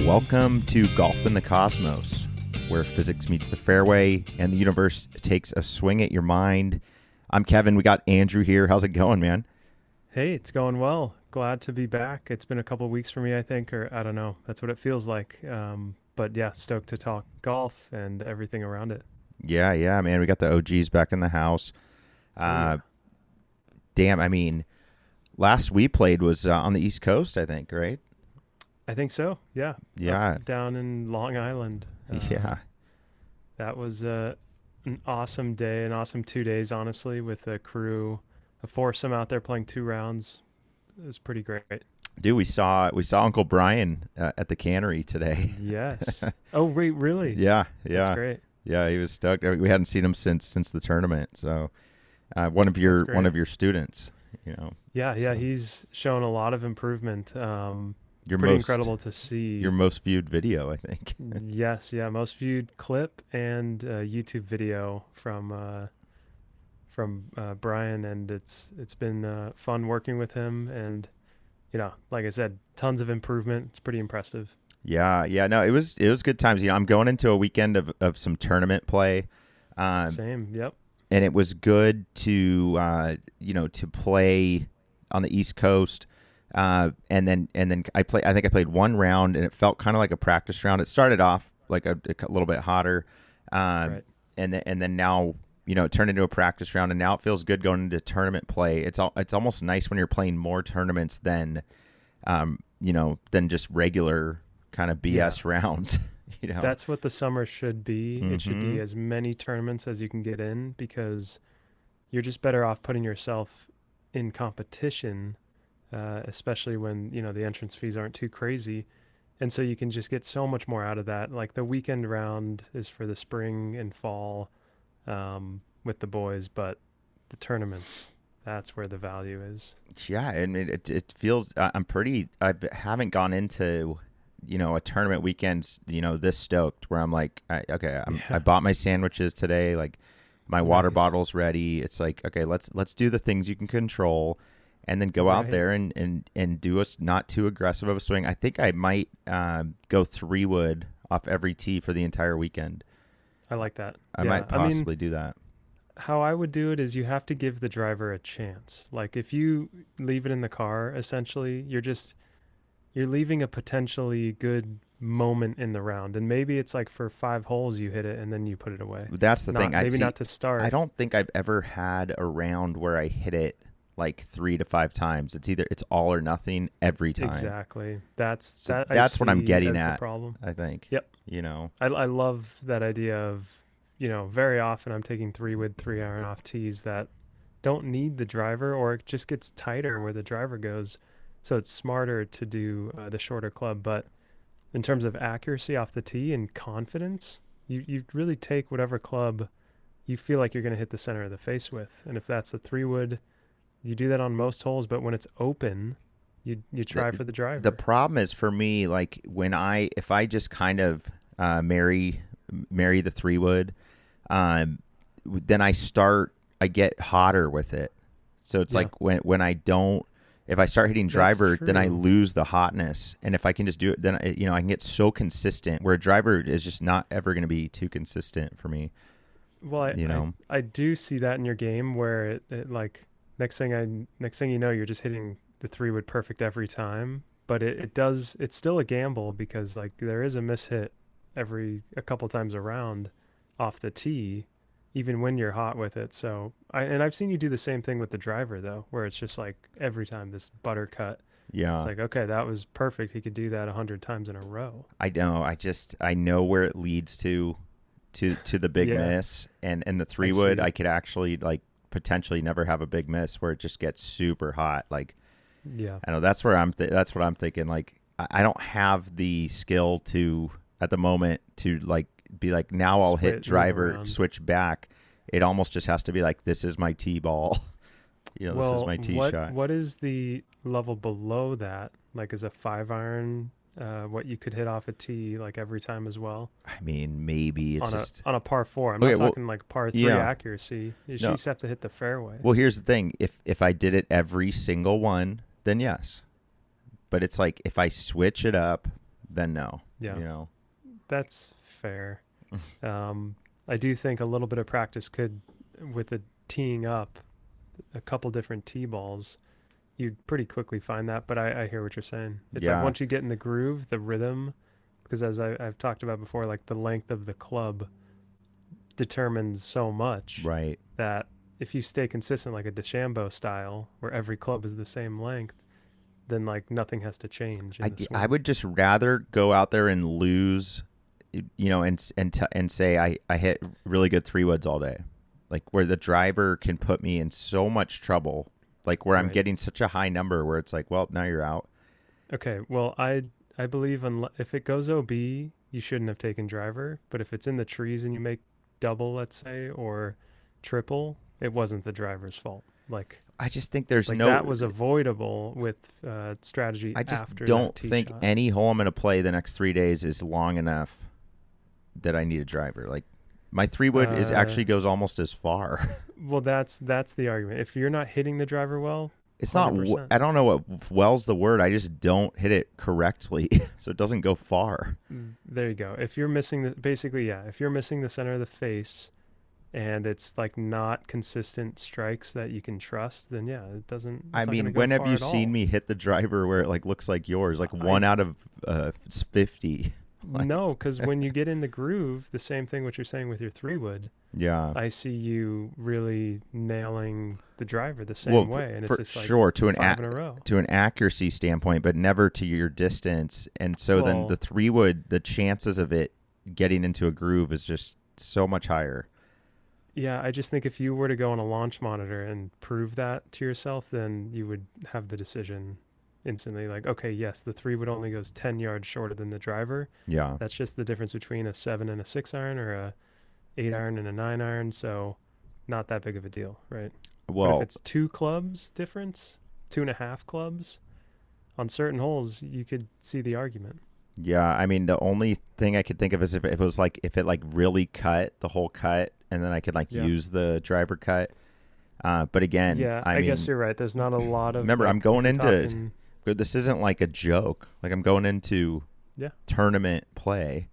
Welcome to Golf in the Cosmos, where physics meets the fairway and the universe takes a swing at your mind. I'm Kevin. We got Andrew here. How's it going, man? Hey, it's going well. Glad to be back. It's been a couple of weeks for me, I think, or I don't know. That's what it feels like. But yeah, stoked to talk golf and everything around it. Yeah, man. We got the OGs back in the house. Oh yeah, Uh, damn, I mean, last we played was on the East Coast, I think, right? I think so. Yeah, up Yeah, down in Long Island. yeah. That was an awesome day, an awesome 2 days, honestly, with a crew, a foursome out there playing 2 rounds. It was pretty great. Dude, we saw Uncle Brian at the cannery today. Yes. Oh wait, really? Yeah, That's yeah, great. yeah. He was stoked. We hadn't seen him since the tournament. So, one of That's your great. students, you know. Yeah. So He's shown a lot of improvement. your Pretty most incredible to see. your most viewed video, I think. Yes, yeah, most viewed clip and YouTube video from Brian, and it's been fun working with him, and like I said, tons of improvement. It's pretty impressive. Yeah. No, it was good times. I'm going into a weekend of some tournament play, um, Same, yep. and it was good to play on the East Coast. And then I think I played one round, and it felt kind of like a practice round. It started off like a little bit hotter, um, Right. and then now it turned into a practice round, and now it feels good going into tournament play. It's almost nice when you're playing more tournaments than just regular kind of Yeah, BS rounds. you know. that's what the summer should be. It should Mm-hmm. be as many tournaments as you can get in, because you're just better off putting yourself in competition, especially when the entrance fees aren't too crazy, and so you can just get so much more out of that. Like the weekend round is for the spring and fall, with the boys, but the tournaments, that's where the value is. Yeah, and it feels I haven't gone into a tournament weekend this stoked where I'm like I Yeah, bought my sandwiches today, like my water nice. bottle's ready. It's like, okay, let's do the things you can control, and then go out Right. there and do a not too aggressive of a swing. I think I might go 3 wood off every tee for the entire weekend. I like that. I Yeah, might I mean, possibly do that. how I would do it is you have to give the driver a chance. Like if you leave it in the car, essentially, you're leaving a potentially good moment in the round. And maybe it's like for 5 holes you hit it and then you put it away. That's the thing. Not I maybe see. not to I start. don't think I've ever had a round where I hit it like 3 to 5 times. It's all or nothing every time. Exactly. That's So that I that's what I'm see getting as the at, problem. I think. Yep. You know. I love that idea of, very often I'm taking 3 wood 3 iron off tees that don't need the driver, or it just gets tighter where the driver goes. So it's smarter to do the shorter club. But in terms of accuracy off the tee and confidence, you really take whatever club you feel like you're going to hit the center of the face with. And if that's the 3 wood, you do that on most holes. But when it's open, you try The for the the driver. problem is for me, like if I just kind of marry the 3 wood, then I get hotter with it. So it's Yeah, like when I don't, if I start hitting that's driver, then I true. lose the hotness. And if I can just do it, then I can get so consistent. Where a driver is just not ever going to be too consistent for me. Well, You know. I do see that in your game where it like next thing you know, you're just hitting the 3 wood perfect every time. But it's still a gamble, because like there is a mishit every a couple times around off the tee, even when you're hot with it. So I've seen you do the same thing with the driver though, where it's just like every time this butter cut. It's Yeah, like, okay, that was perfect. He could do that 100 times in a row. I know. I know where it leads to the big Yeah, miss, and the I 3 wood I see. could actually like potentially never have a big miss where it just gets super hot. Like Yeah, I know that's what I'm thinking. Like I don't have the skill to at the moment to like be like now I'll hit move driver around. switch back. It almost just has to be like this is my tee ball. This is Well, my tee shot. what is the level below that? Like, is a 5 iron what you could hit off a tee like every time as well I mean, maybe it's on a just par four? I'm okay. not Well, talking like par three yeah, accuracy. You no. just have to hit the fairway. Well, here's the thing. If I did it every single one, then yes. But it's like if I switch it up, then no. Yeah, You know. that's fair. Um, I do think a little bit of practice could, with the teeing up, a couple different tee balls, you'd pretty quickly find that. But I hear what you're saying. It's like Yeah. once you get in the groove, the rhythm, because as I've talked about before, like the length of the club determines so much Right. that if you stay consistent, like a DeChambeau style, where every club is the same length, then like nothing has to change in the I swing. would just rather go out there and lose, and say I hit really good 3 woods all day, like where the driver can put me in so much trouble, like where I'm Right. getting such a high number where it's like, well, now you're out. Okay. Well, I believe if it goes OB, you shouldn't have taken driver. But if it's in the trees and you make double, let's say, or triple, it wasn't the driver's fault. I just think there's Like no. that was avoidable with strategy I just after that don't tee think shot. any hole I'm going to play the next 3 days is long enough that I need a driver. Like my 3 wood is Uh, actually goes almost as far. well, that's the argument. If you're not hitting the driver well, It's not. 100%. I don't know what well's the word. I just don't hit it correctly, so it doesn't go far. There you go. If you're missing the basically, yeah, if you're missing the center of the face and it's like not consistent strikes that you can trust, then yeah, I it's not going to mean, go when have far you at seen all. me hit the driver where it like looks like yours, like I one out of 50? Like, No, because when you get in the groove, the same thing what you're saying with your 3 wood, yeah. I see you really nailing the driver the Well, same way, and it's for just like sure five in a row. to an accuracy standpoint, but never to your distance. And so then the Well, 3 wood, the chances of it getting into a groove is just so much higher. yeah, I just think if you were to go on a launch monitor and prove that to yourself, then you would have the decision instantly. Like, okay, yes, the 3 wood only goes 10 yards shorter than the driver. Yeah. That's just the difference between a 7 and a 6 iron or a 8 iron and a 9 iron. So, not that big of a deal, right? But if Well, it's 2 clubs difference, 2.5 clubs on certain holes, you could see the argument. yeah. I mean, the only thing I could think of is if it was like if it like really cut the whole cut, and then I could like Yeah. use the driver cut. But again, Yeah, I I guess mean, you're right. There's not a lot of remember, I'm like going if you're into. talking, But this isn't like a joke. Like I'm going into yeah, tournament play.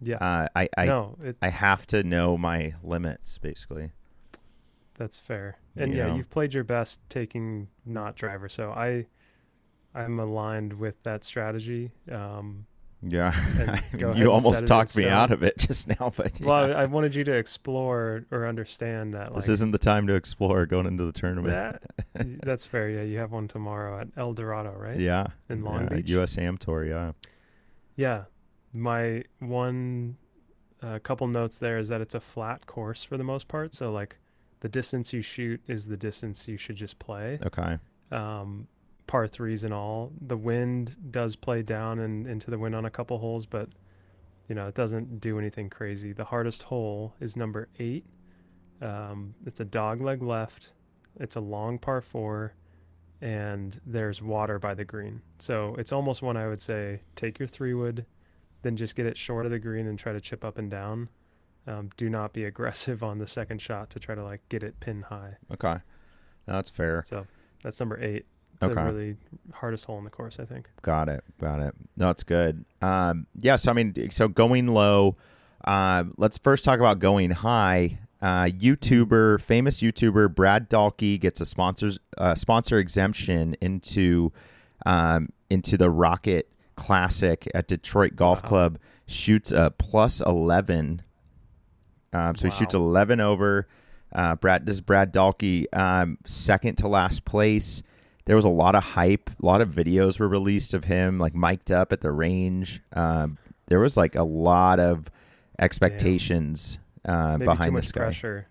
yeah. Uh, I, I No, I have to know my limits, basically. that's fair. And You yeah, know. you've played your best taking not driver. So I'm aligned with that strategy. Yeah. And go ahead You and set almost it in talked me out stone. of it just now, but yeah. Well, I wanted you to explore or understand that This like isn't the time to explore going into the tournament. that that's fair. Yeah, you have one tomorrow at El Dorado, right? Yeah. In Long Yeah. Beach. US Am Tour. Yeah. Yeah. My one couple notes there is that it's a flat course for the most part. So like the distance you shoot is the distance you should just play. Okay. Um, par threes and all. The wind does play down and into the wind on a couple holes, but it doesn't do anything crazy. The hardest hole is number 8. It's a dog leg left. It's a long par 4, and there's water by the green. So it's almost one I would say take your 3 wood, then just get it short of the green and try to chip up and down. Do not be aggressive on the second shot to try to like get it pin high. Okay. No, that's fair. So that's number 8. It's a Okay. really hardest hole in the course, I think. Got it. Got it. No, it's good. Yeah. So I mean, so going low. Let's first talk about going high. Famous YouTuber Brad Dalkey gets a sponsor exemption into the Rocket Classic at Detroit Golf Wow. Club. Shoots a plus 11. So he shoots Wow. 11 over. This is Brad Dalkey, second to last place. There was a lot of hype. A lot of videos were released of him like mic'd up at the range. There was like a lot of Damn. expectations Maybe too behind this much guy. pressure.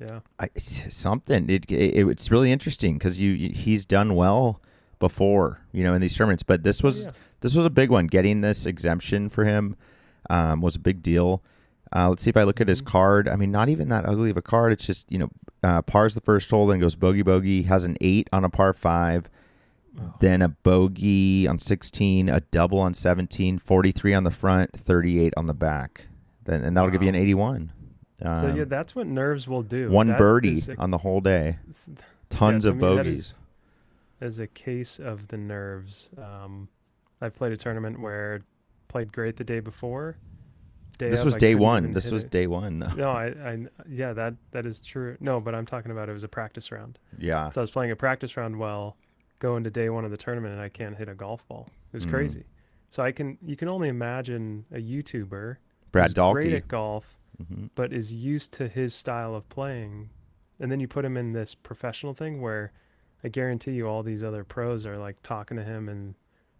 Yeah. Something. It's really interesting because he's done well before, in these tournaments. But Oh yeah. this was a big one. Getting this exemption for him was a big deal. Let's see if I look at his Hmm. card. I mean, not even that ugly of a card. It's just, par's the first hole, then goes bogey bogey, has an 8 on a par 5, Oh. then a bogey on 16, a double on 17, 43 on the front, 38 on the back. And that'll give you an Wow. 81. So yeah, that's what nerves will do. One That birdie is on the whole day. yeah, Tons to of me that bogeys. is a case of the nerves. I've played a tournament where played great the day before. Day This of, was I day couldn't one. even This hit was it. day one. Though. No, yeah, that is true. No, but I'm talking about it was a practice round. Yeah. So I was playing a practice round well, go into day one of the tournament, and I can't hit a golf ball. It was Mm. crazy. So you can only imagine a YouTuber Brad who's great Dalkey. at golf, Hmm. but is used to his style of playing, and then you put him in this professional thing where I guarantee you all these other pros are like talking to him and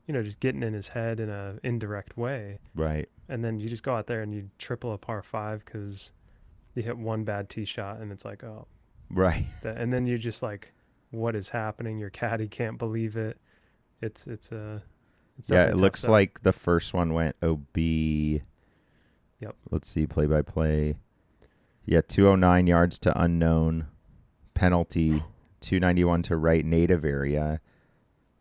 just getting in his head in a indirect way, Right. and then you just go out there and you triple a par five because you hit one bad tee shot, and it's like, oh, Right. and then you're just like, what is happening? Your caddy can't believe it. It's Yeah. definitely It tough looks stuff. like the first one went OB. Yep. Let's see. Play by play. Yeah. 209 yards to unknown. Penalty. 291 to right native area.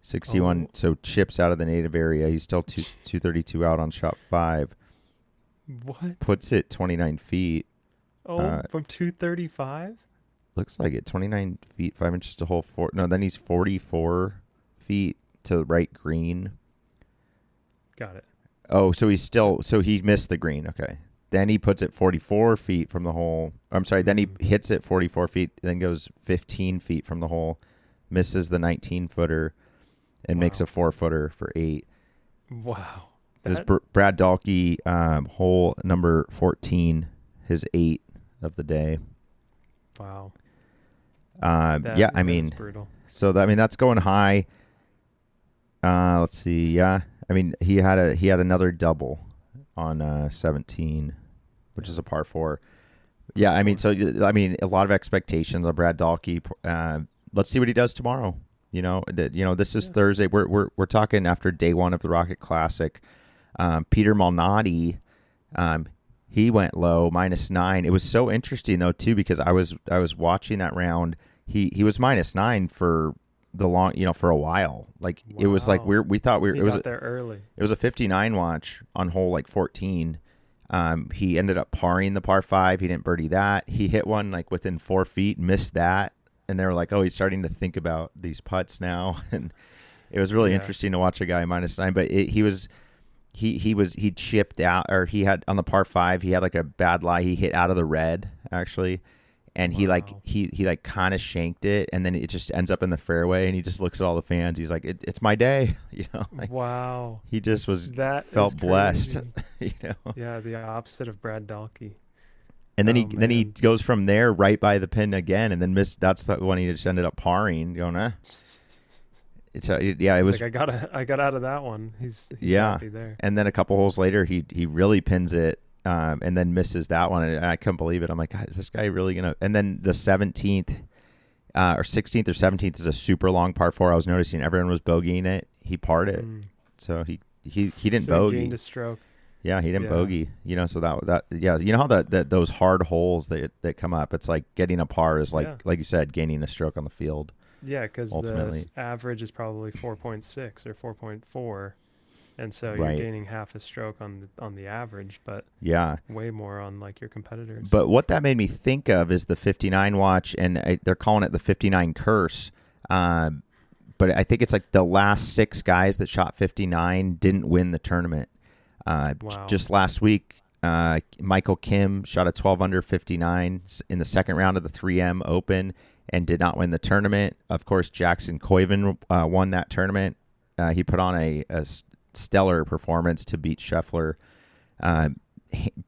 61. Oh, So chips out of the native area. He's still 232 out on shot 5. what? Puts it 29 feet. Oh, from 235. Looks like it. 29 feet, 5 inches to hole 4. No, then he's 44 feet to the right green. Got it. Oh, so he missed the green. Okay. Then he puts it 44 feet from the hole. I'm sorry. Then he hits it 44 feet, then goes 15 feet from the hole, misses the 19-footer, and makes a Wow. 4-footer for 8. Wow. This That Brad Dalkey, hole number 14, his 8 of the day. wow. Yeah, I That is mean, brutal. so that's going high. Let's see. Yeah, I mean, he had another double on 17, which is a par 4. Yeah, I mean, a lot of expectations on Brad Dalkey. Let's see what he does tomorrow. This is Yeah. Thursday. We're talking after day 1 of the Rocket Classic. Peter Malnati, he went low -9. It was so interesting though too because I was watching that round. He was -9 for the long, for a while. Like it was like Wow. we thought He got there early. it was a 59 watch on hole like 14. He ended up parring the par 5. He didn't birdie that. He hit one like within 4 feet, missed that, and they were like, "Oh, he's starting to think about these putts now." And it was really Yeah. interesting to watch a guy -9. But he chipped out, or he had on the par 5. He had like a bad lie. He hit out of the red actually, and Wow. he like kind of shanked it, and then it just ends up in the fairway, and he just looks at all the fans. He's like, it's my day, Like Wow. he just That is felt blessed, crazy. Yeah, the opposite of Brad Dalkey. And then Oh he man. goes from there right by the pin again, and then missed. That's the one he just ended up parring. Going, yeah, it It's was. like I got out of that one. He's Yeah, happy there. and then a couple holes later, he really pins it, and then misses that one, and I couldn't believe it. I'm like, God, is this guy really gonna? And then the 17th, or 16th or 17th is a super long par 4. I was noticing everyone was bogeying it. He parred it, Mm. so he didn't So he bogey. gained a stroke. Yeah, he didn't Yeah. bogey. So that yeah, how that those hard holes that come up. It's like getting a par is Yeah. like you said, gaining a stroke on the field. Yeah, because the Ultimately, average is probably 4.6 or 4.4, and so you're right? gaining half a stroke on the average, but Yeah. way more on like your competitors. But what that made me think of is the 59 watch, and they're calling it the 59 curse. But I think it's like the last 6 guys that shot 59 didn't win the tournament. Wow. Just last week, Michael Kim shot a 12 under 59 in the second round of the 3M Open and did not win the tournament. Of course, Jackson Koiven won that tournament. He put on a stellar performance to beat Scheffler.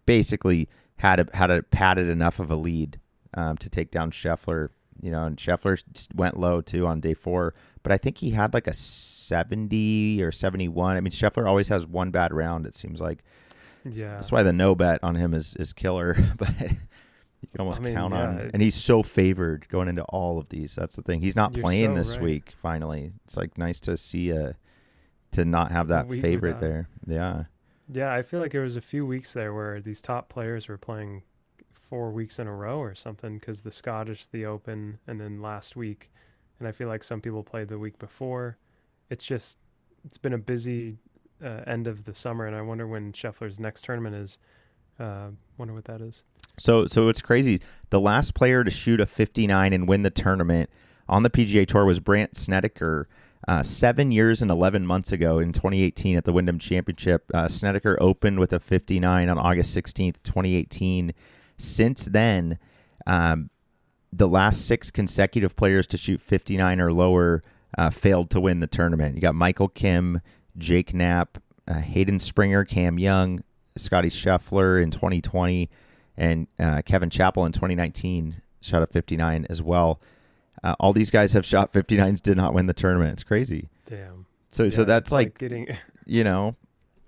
Basically had a padded enough of a lead to take down Scheffler. And Scheffler went low too on day 4. But I think he had like a 70 or 71. I mean, Scheffler always has one bad round, it seems like. Yeah. That's why the no bet on him is killer. But you can almost count on. And he's so favored going into all of these. That's the thing. He's not You're playing so this right. week, finally. It's like nice to see to not have that week favorite without. there. Yeah. Yeah, I feel like there was a few weeks there where these top players were playing 4 weeks in a row or something because the Scottish, the Open, and then last week. And I feel like some people played the week before. It's been a busy end of the summer, and I wonder when Scheffler's next tournament is. Wonder what that is. So it's crazy. The last player to shoot a 59 and win the tournament on the PGA Tour was Brandt Snedeker. 7 years and 11 months ago in 2018 at the Wyndham Championship, Snedeker opened with a 59 on August 16th, 2018. Since then, the last 6 consecutive players to shoot 59 or lower failed to win the tournament. You got Michael Kim, Jake Knapp, Hayden Springer, Cam Young, Scotty Scheffler in 2020, and Kevin Chappell in 2019 shot a 59 as well. All these guys have shot 59s, did not win the tournament. It's crazy. Damn. So Yeah, so that's it's like getting. you know,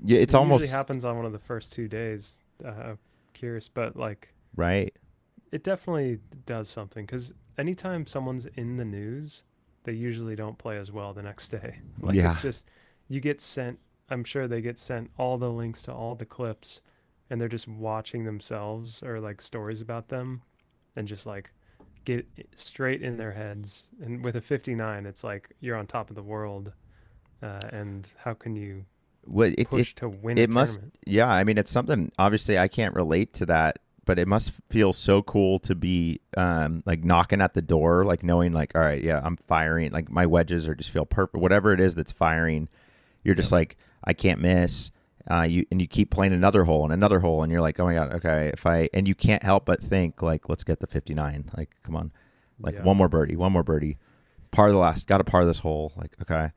yeah, it's It almost usually happens on one of the first 2 days. Curious, but like right. it definitely does something because anytime someone's in the news, they usually don't play as well the next day. Like Yeah. it's just you get sent. I'm sure they get sent all the links to all the clips, and they're just watching themselves or like stories about them, and just like get straight in their heads. And with a 59, it's like you're on top of the world, and how can you Well, push to win a it must. tournament? Yeah, I mean, it's something. Obviously, I can't relate to that, but it must feel so cool to be like knocking at the door, like knowing, like, all right, yeah, I'm firing. Like my wedges are just feel perfect. Whatever it is that's firing, you're just Yep. like, I can't miss. You keep playing another hole and another hole, and you're like, oh my god, okay. And you can't help but think, like, let's get the 59. Like, come on, like Yeah. one more birdie, par the last, got to par this hole. Like, okay.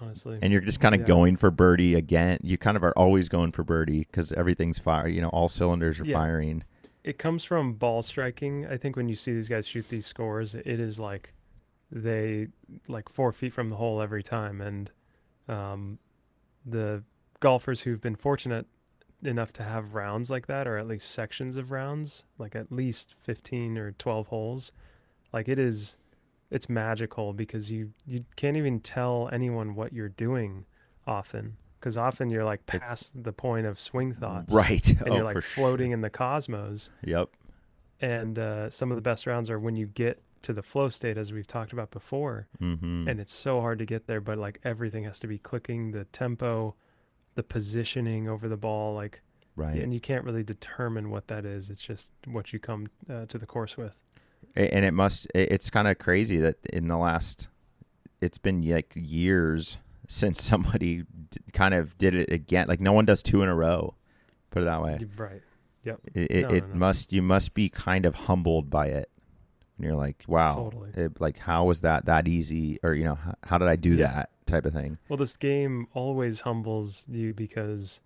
Honestly. And you're just kind of Yeah. going for birdie again. You kind of are always going for birdie because everything's fire. All cylinders are Yeah. firing. It comes from ball striking. I think when you see these guys shoot these scores, it is like they like 4 feet from the hole every time. And the golfers who've been fortunate enough to have rounds like that, or at least sections of rounds, like at least 15 or 12 holes, like it's magical because you can't even tell anyone what you're doing often. Because often you're like It's past the point of swing thoughts right. and Oh, you're for like sure. floating in the cosmos. Yep. And some of the best rounds are when you get to the flow state, as we've talked about before. Mm-hmm. And it's so hard to get there, but like everything has to be clicking, the tempo, the positioning over the ball, like, Right. and you can't really determine what that is. It's just what you come to the course with. And it's kind of crazy that in the last, it's been like years since somebody kind of did it again. Like no one does 2 in a row. Put it that way. Right. Yep. It No. you must be kind of humbled by it. And you're like, wow, Totally. like how was that easy? Or, how did I do Yeah. that type of thing? Well, this game always humbles you because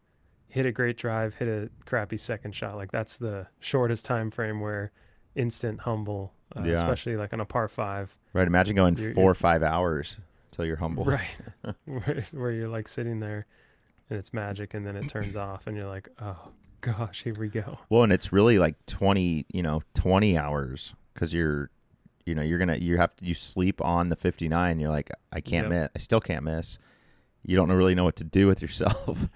hit a great drive, hit a crappy second shot. Like that's the shortest time frame where instant humble, Yeah. especially like on a par 5. Right. Imagine going You're- 4 or 5 hours till you're humble. Right. where you're like sitting there and it's magic and then it turns off and you're like, oh gosh, here we go. Well, and it's really like 20 hours because you sleep on the 59. You're like, I can't Yep. miss. I still can't miss. You don't really know what to do with yourself.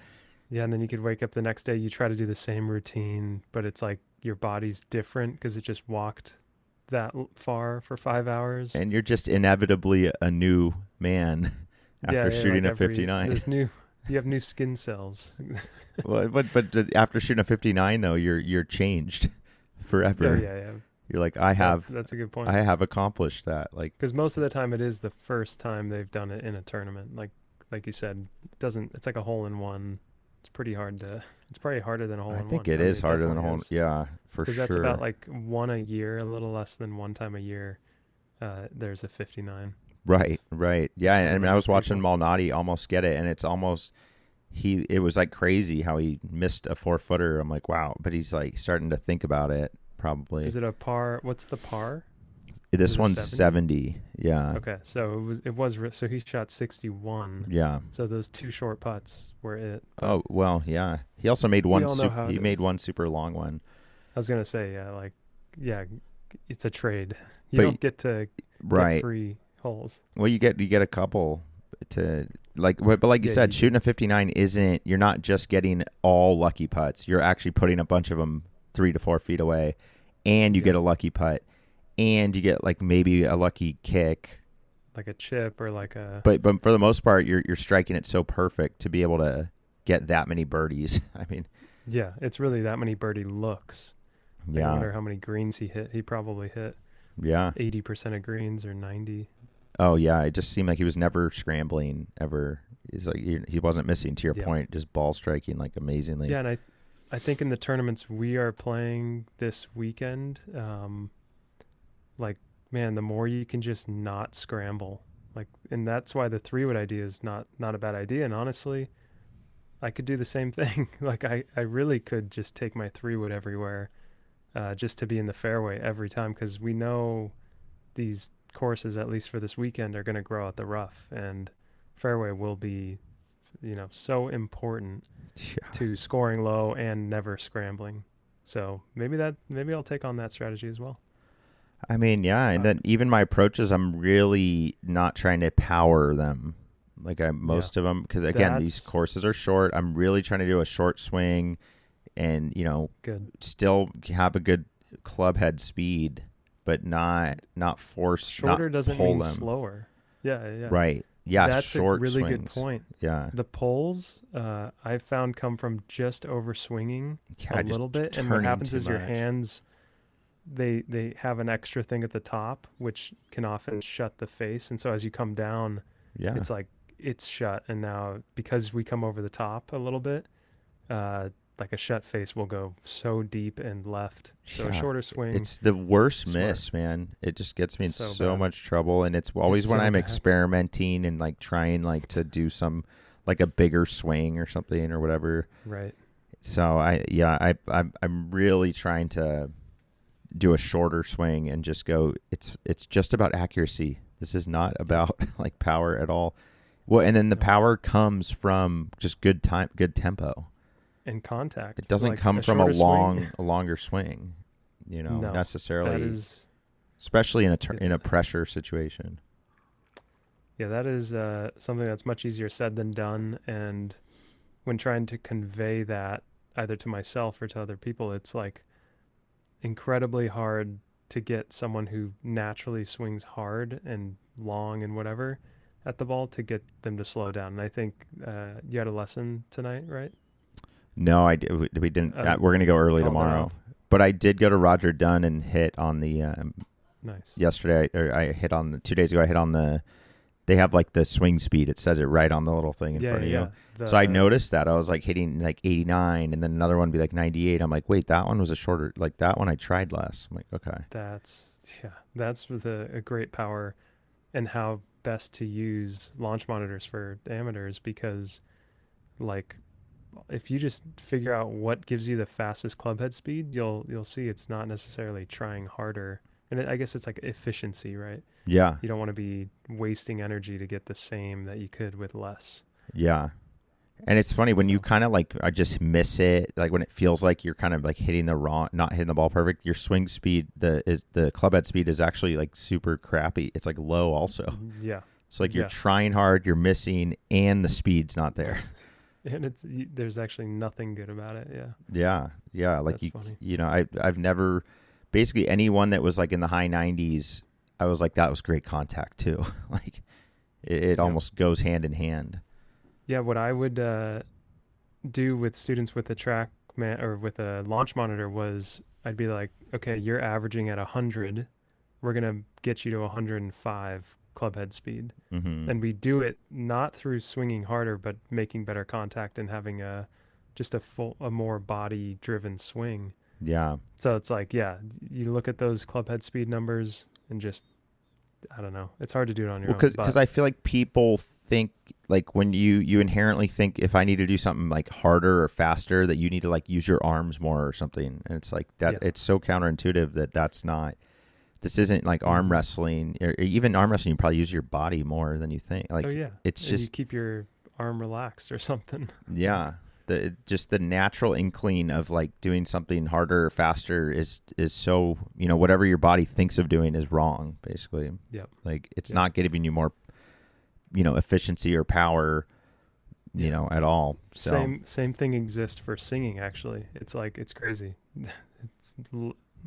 Yeah, and then you could wake up the next day, you try to do the same routine, but it's like your body's different because it just walked that far for 5 hours. And you're just inevitably a new man after shooting like a 59. you have new skin cells. Well, but after shooting a 59 though, you're changed forever. Yeah. You're like, I have That's a good point. I have accomplished that. Like, Because most of the time it is the first time they've done it in a tournament. Like you said, it's like a hole in one. It's pretty hard to. It's probably harder than a hole in I one. think it is harder than a definitely hole. is. Yeah, for Because sure. that's about like one a year, a little less than one time a year. There's a 59. Right. Yeah, Some and I of mean, I was those watching people. Malnati almost get it, and it's almost it was like crazy how he missed a 4-footer. I'm like, wow, but he's like starting to think about it. Probably Is it a par? What's the par? this is it one's 70? 70. Yeah, Okay, so so he shot 61. yeah. So those 2 short putts were it. But Oh well, yeah. He also made we one. all know how He it made is. one super long one. I was gonna say, yeah, it's a trade. You But don't get to get Right. free holes. Well, you get a couple to like, but like you Yeah, said, shooting a 59 isn't. You're not just getting all lucky putts. You're actually putting a bunch of them 3 to 4 feet away, and you Yeah. get a lucky putt, and you get like maybe a lucky kick. Like a chip or like a. But for the most part, you're striking it so perfect to be able to get that many birdies. I mean, Yeah, it's really that many birdie looks. I yeah, wonder how many greens he hit. He probably hit yeah. 80% of greens or 90. Oh yeah, it just seemed like he was never scrambling ever. He's like he wasn't missing. To your Yeah. point, just ball striking like amazingly. Yeah, and I think in the tournaments we are playing this weekend, like man, the more you can just not scramble, like, and that's why the 3 wood idea is not a bad idea. And honestly, I could do the same thing. Like I really could just take my 3 wood everywhere, just to be in the fairway every time, because we know these courses, at least for this weekend, are going to grow out the rough, and fairway will be, so important Yeah. to scoring low and never scrambling. So maybe I'll take on that strategy as well. I mean, yeah, and Uh, then even my approaches, I'm really not trying to power them. Like I yeah, most of them, because again, these that's courses are short. I'm really trying to do a short swing, and good. still have a good club head speed, but not force, not Shorter doesn't pull mean them. slower. Yeah, yeah. Right? Yeah, That's a short really good swings. point. Yeah, The poles, I've found, come from just over swinging a yeah, just little bit, and what turning happens too is your much. hands, they have an extra thing at the top which can often shut the face, and so as you come down, Yeah, it's like it's shut. And now because we come over the top a little bit, uh, like a shut face will go so deep and left. So a yeah. shorter swing, It's the worst smart. miss, man. It just gets me in So so bad. much trouble, and it's It's always when so I'm bad. experimenting and like trying like to do some like a bigger swing or something or whatever. Right. So I'm really trying to do a shorter swing and just go. It's just about accuracy. This is not Yep. about like power at all. Well, and then the No. power comes from just good time, good tempo. And It contact, doesn't like come a from shorter swing. a longer swing, No, that necessarily, is, especially yeah, in a pressure situation. yeah, that is something that's much easier said than done. And when trying to convey that either to myself or to other people, it's like incredibly hard to get someone who naturally swings hard and long and whatever at the ball to get them to slow down. And I think you had a lesson tonight, right? No, we didn't. Oh, We're gonna go you early called it tomorrow, off. but I did go to Roger Dunn and hit on the Nice. yesterday. Or I hit on the 2 days ago. I hit on the. They have like the swing speed. It says it right on the little thing in Yeah, front yeah, of yeah. you. So I The noticed that I was like hitting like 89, and then another one would be like 98. I'm like, wait, that one was a shorter. Like that one I tried less. I'm like, okay, that's yeah, that's with a great power, and how best to use launch monitors for amateurs, because like if you just figure out what gives you the fastest club head speed, you'll see it's not necessarily trying harder. And I guess it's like efficiency, right? yeah, You don't want to be wasting energy to get the same that you could with less. yeah. And it's funny when you So, kind of like I just miss it, like when it feels like you're kind of like hitting the wrong, not hitting the ball perfect. Your swing speed, the club head speed is actually like super crappy. It's like low also. yeah, So like you're yeah. trying hard, you're missing, and the speed's not there. And there's actually nothing good about it. Yeah, Yeah, yeah. Like that's funny. I've never basically anyone that was like in the high 90s. I was like that was great contact too. Like it Yep. almost goes hand in hand. Yeah, what I would do with students with a track man or with a launch monitor was I'd be like, okay, you're averaging at 100. We're gonna get you to 105 club head speed, Hmm. and we do it not through swinging harder, but making better contact and having a more body driven swing. Yeah. So it's like, yeah, you look at those club head speed numbers and just, I don't know, it's hard to do it on Well, your own, because but I feel like people think like when you inherently think if I need to do something like harder or faster that you need to like use your arms more or something, and it's like that. yeah. It's so counterintuitive that that's not. This isn't like arm Hmm. wrestling, or even arm wrestling. You probably use your body more than you think. Oh Like yeah, it's and you just keep your arm relaxed or something. Like, yeah, the natural inkling of like doing something harder or faster is so whatever your body thinks of doing is wrong. Basically, yep, like it's yep, not giving you more efficiency or power yeah. at all. So Same thing exists for singing. Actually, it's like it's crazy. It's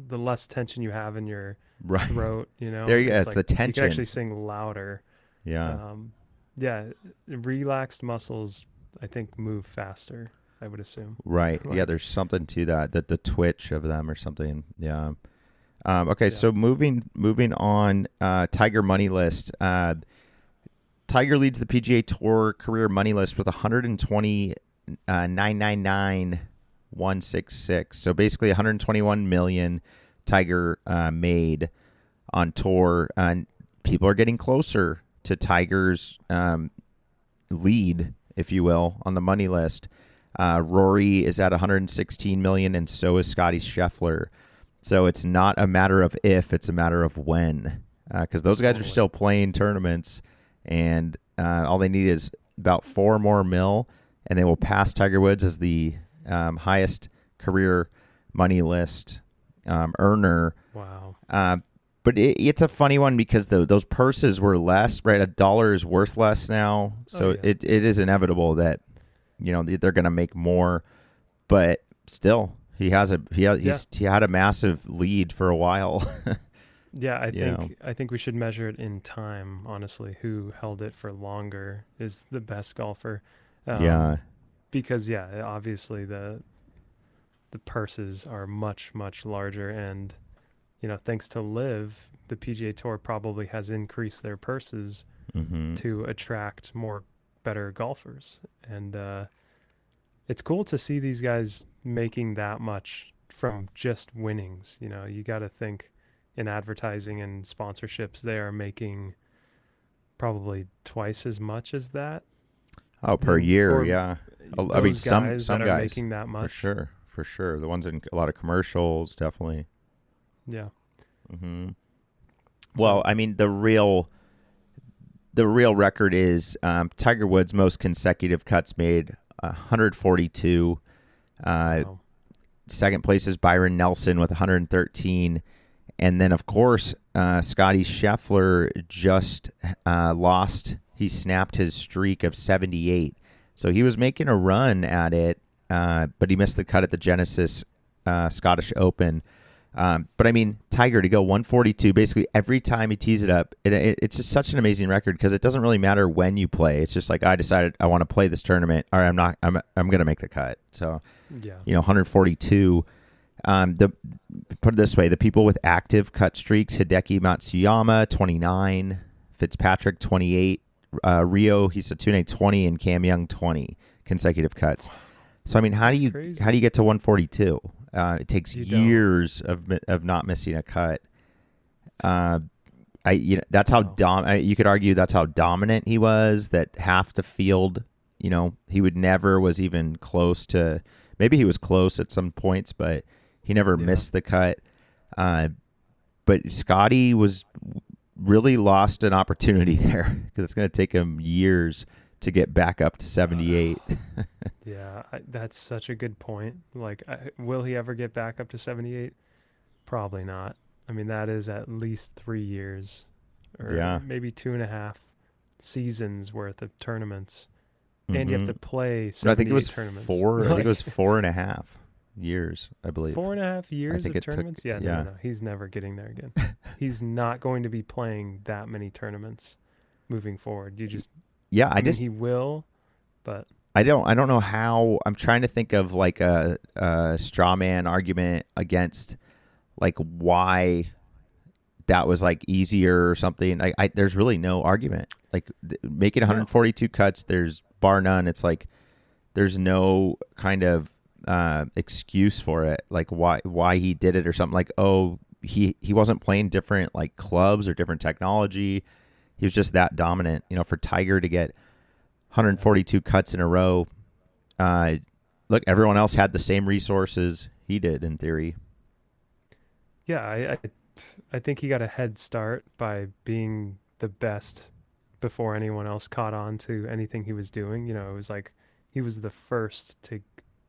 the less tension you have in your right throat, there, yeah, it's it's like the you can actually tension. sing louder. Yeah, Um, yeah, relaxed muscles, I think, move faster. I would assume. right. Yeah, Like, there's something to that. That the twitch of them or something. Yeah. Okay, Yeah. so moving on, Tiger money list. Tiger leads the PGA Tour career money list with 120 999,166. So basically 121 million Tiger made on tour. People are getting closer to Tiger's lead, if you will, on the money list. Rory is at 116 million, and so is Scotty Scheffler. So it's not a matter of if; it's a matter of when, because those guys are Totally. still playing tournaments, and all they need is about 4 more mil, and they will pass Tiger Woods as the highest career money list earner. Wow. Uh, but it's a funny one because those purses were less, right? $1 is worth less now, Oh so yeah. it is inevitable that they're going to make more. But still, Yeah. he had a massive lead for a while. Yeah, I you know, think we should measure it in time, honestly. Who held it for longer is the best golfer. yeah. Um because yeah, obviously the purses are much much larger, and thanks to Live, the PGA Tour probably has increased their purses Hmm. to attract more better golfers. And it's cool to see these guys making that much from just winnings. You got to think in advertising and sponsorships, they are making probably twice as much as that. Oh, per And year, or yeah. I mean, those guys that some are guys, making that for much. sure, for sure. The ones in a lot of commercials, definitely. Yeah. Hmm. Well, So, I mean, the real record is Tiger Woods' most consecutive cuts made, 142. Uh, wow. Second place is Byron Nelson with 113. And then, of course, Scotty Scheffler just lost. He snapped his streak of 78. So he was making a run at it, but he missed the cut at the Genesis Scottish Open. But I mean, Tiger to go 142 basically every time he tees it up. It's just such an amazing record because it doesn't really matter when you play. It's just like I decided I want to play this tournament, or I'm not. I'm going to make the cut. So Yeah. 142. The Put it this way: the people with active cut streaks: Hideki Matsuyama 29, Fitzpatrick 28, Rio Hisatune 20, and Cam Young 20 consecutive cuts. So I mean, That's how do crazy. you get to 142? It takes You don't. years of not missing a cut. Uh, that's how Wow. you could argue that's how dominant he was. That half the field, he would never was even close to. Maybe he was close at some points, but he never Yeah. missed the cut. Uh, but Scotty was really lost an opportunity there because it's going to take him years to get back up to Uh, 78. yeah, that's such a good point. Like, will he ever get back up to 78? Probably not. I mean, that is at least 3 years or Yeah. maybe 2.5 seasons worth of tournaments. And you have Mm-hmm. to play No, I think it was 78 tournaments. four. I think it was Like, 4.5 years. I believe. 4.5 years I think of it took. tournaments? Yeah, no, no, Yeah. no. He's never getting there again. He's not going to be playing that many tournaments moving forward. Yeah. I mean, he will, but I don't know how. I'm trying to think of like a straw man argument against like why that was like easier or something. There's really no argument. Like making no. 142 cuts, there's bar none. It's like there's no kind of excuse for it. Like why he did it or something. Like he wasn't playing different like clubs or different technology. He was just that dominant. For Tiger to get Yeah. 142 cuts in a row. Uh, Look, everyone else had the same resources he did in theory. Yeah, I think he got a head start by being the best before anyone else caught on to anything he was doing. It was like he was the first to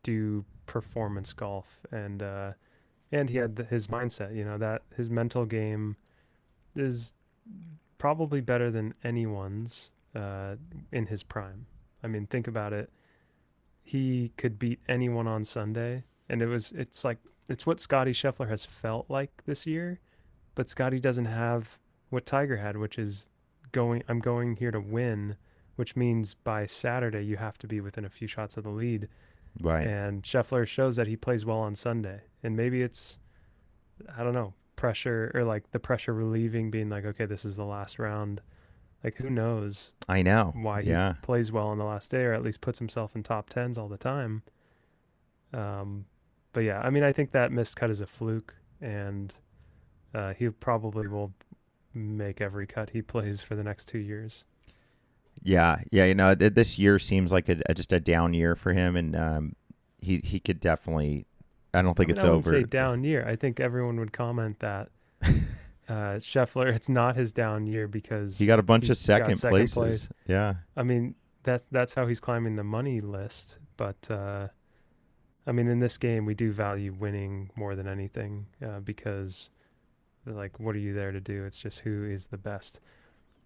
do performance golf, and he had his mindset. That his mental game is probably better than anyone's in his prime. I mean, think about it. He could beat anyone on Sunday, and it's what Scotty Scheffler has felt like this year, but Scotty doesn't have what Tiger had, which is I'm going here to win, which means by Saturday you have to be within a few shots of the lead. Right. And Scheffler shows that he plays well on Sunday. And maybe it's, I don't know, pressure, or like the pressure relieving, being like, okay, this is the last round. Like, who knows I know. why he Yeah. plays well on the last day, or at least puts himself in top tens all the time. Um, but yeah, I mean, I think that missed cut is a fluke, and he probably will make every cut he plays for the next 2 years. Yeah. Yeah. This year seems like just a down year for him, and he could definitely. I don't I think mean, it's I wouldn't say over. down year. I think everyone would comment that Scheffler, it's not his down year He because got a bunch he of got second second places. place. Yeah. I mean, that's how he's climbing the money list. But I mean, in this game, we do value winning more than anything because, like, what are you there to do? It's just who is the best.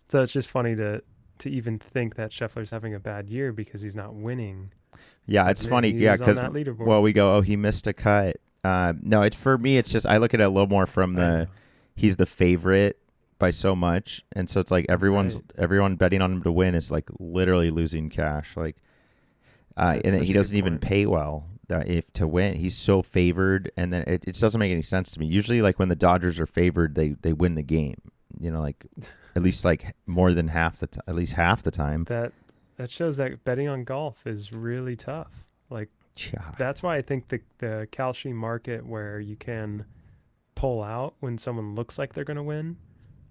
So it's just funny to even think that Scheffler's having a bad year because he's not winning. Yeah, But it's man, funny. he Yeah, is on because that leaderboard. well, we go, oh, he missed a cut. No, it's for me. It's just I look at it a little more from I know. he's the favorite by so much, and so it's like Right. everyone betting on him to win is like literally losing cash. Like, That's and then such he a good doesn't even point. pay well. If to win, he's so favored, and then it just doesn't make any sense to me. Usually, like when the Dodgers are favored, they win the game. Like at least like more than at least half the time. That that shows that betting on golf is really tough. Like Yeah, that's why I think the Kalshi market where you can pull out when someone looks like they're going to win,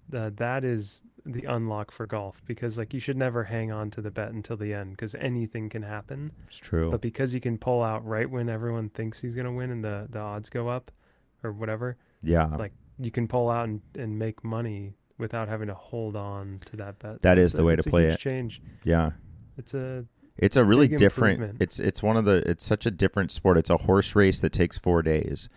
that is the unlock for golf because like you should never hang on to the bet until the end because anything can happen. it's true. But because you can pull out right when everyone thinks he's going to win and the odds go up or whatever, Yeah, like you can pull out and make money without having to hold on to that bet. that So is the way to it's a play huge it. change. Yeah. It's a It's a really big different. improvement. It's one of the. It's such a different sport. It's a horse race that takes 4 days.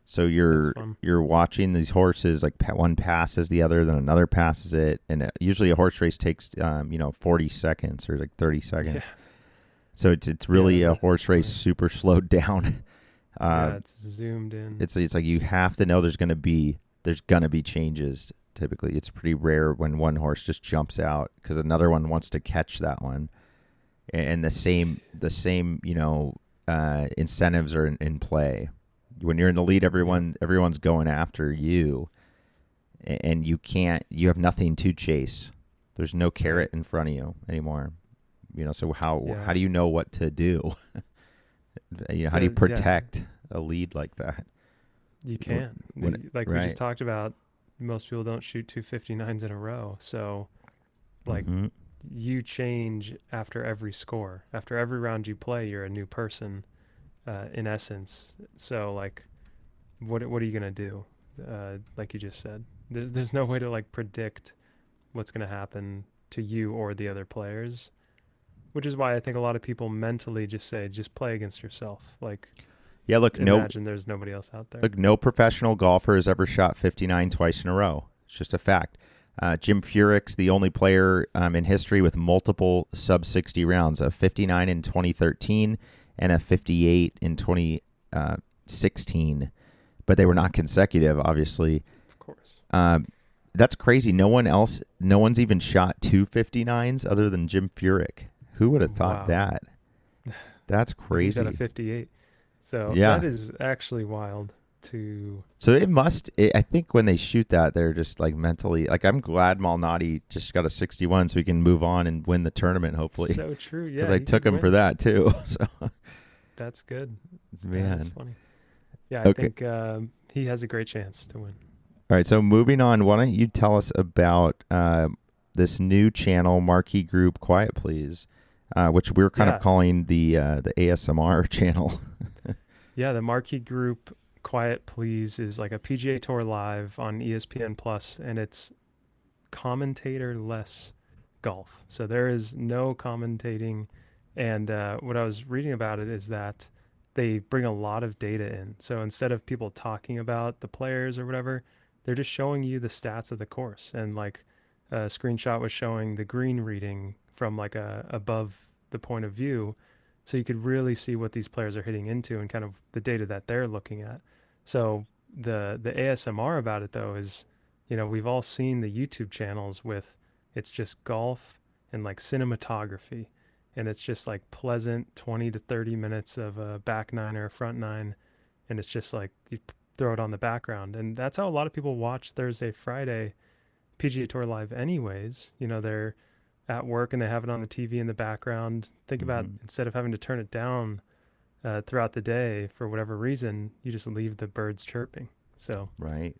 So That's you're fun. you're watching these horses like one passes the other, then another passes it, and usually a horse race takes 40 seconds or like 30 Yeah. seconds. So it's Yeah, really a that's horse race funny. super slowed down. uh, Yeah, it's zoomed in. it's like you have to know there's gonna be changes. Typically, it's pretty rare when one horse just jumps out because another one wants to catch that one, and the same incentives are in play. When you're in the lead, Yep. everyone's going after you, and you have nothing to chase. There's no Right. carrot in front of you anymore. So how Yeah. do you know what to do? How do you Yeah, protect a lead like that? you can't. Like we just Right. talked about, most people don't shoot 259s in a row. So, like, Hmm. you change after every score. After every round you play, you're a new person, in essence. So, like, what are you gonna do? Like you just said, there's no way to like predict what's gonna happen to you or the other players, which is why I think a lot of people mentally just say, just play against yourself. Like, Yeah. imagine there's nobody else out there. No professional golfer has ever shot 59 twice in a row. It's just a fact. Jim Furyk's the only player in history with multiple sub 60 rounds, a 59 in 2013 and a 58 in 2016, but they were not consecutive, obviously. Of course. Um, that's crazy. No one's even shot two 59s other than Jim Furyk. Who would have thought Wow. that? That's And he's at a crazy. 58. So that Yeah. is actually wild to. So I think when they shoot that, they're just like mentally, like I'm glad Malnati just got a 61 so we can move on and win the tournament, hopefully. So true. Because Yeah, I he took could him for win. that too. So, That's good. That is man. funny. Yeah, I Okay. think he has a great chance to win. All right. So moving on, why don't you tell us about this new channel, Marquee Group Quiet Please, which we're kind of Yeah. calling the ASMR channel. Yeah, the Marquee Group Quiet Please is like a PGA Tour live on ESPN Plus, and it's commentator less golf. So there is no commentating. And what I was reading about it is that they bring a lot of data in. So instead of people talking about the players or whatever, they're just showing you the stats of the course. And like a screenshot was showing the green reading from like a above the point of view, so you could really see what these players are hitting into and kind of the data that they're looking at. So the ASMR about it though is, we've all seen the YouTube channels with, it's just golf and like cinematography, and it's just like pleasant 20 to 30 minutes of a back nine or a front nine, and it's just like throw it on the background. And that's how a lot of people watch Thursday, Friday PGA Tour Live anyways. They're at work and they have it on the TV in the background. Think about, Hmm. instead of having to turn it down throughout the day for whatever reason, you just leave the birds chirping. So Right.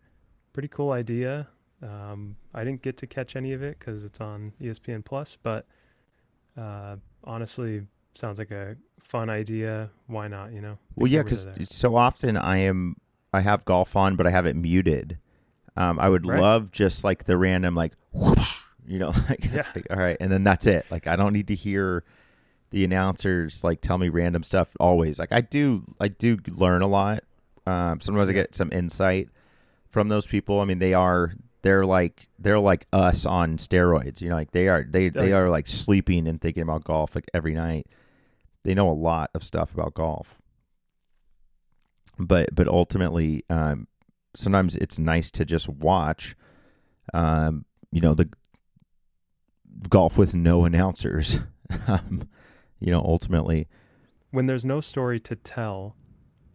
pretty cool idea. I didn't get to catch any of it because it's on ESPN Plus, but honestly, sounds like a fun idea. Why not? The Well, yeah, cameras are because there, so often I have golf on, but I have it muted. I would right? love just like the random like whoosh, like Yeah, it's like all right, and then that's it. Like I don't need to hear the announcers like tell me random stuff always. Like I do learn a lot. Sometimes I yep. get some insight from those people. I mean, they're like us on steroids. Like Oh they yeah, are like sleeping and thinking about golf like every night. They know a lot of stuff about golf, but ultimately, sometimes it's nice to just watch, the golf with no announcers. Ultimately, when there's no story to tell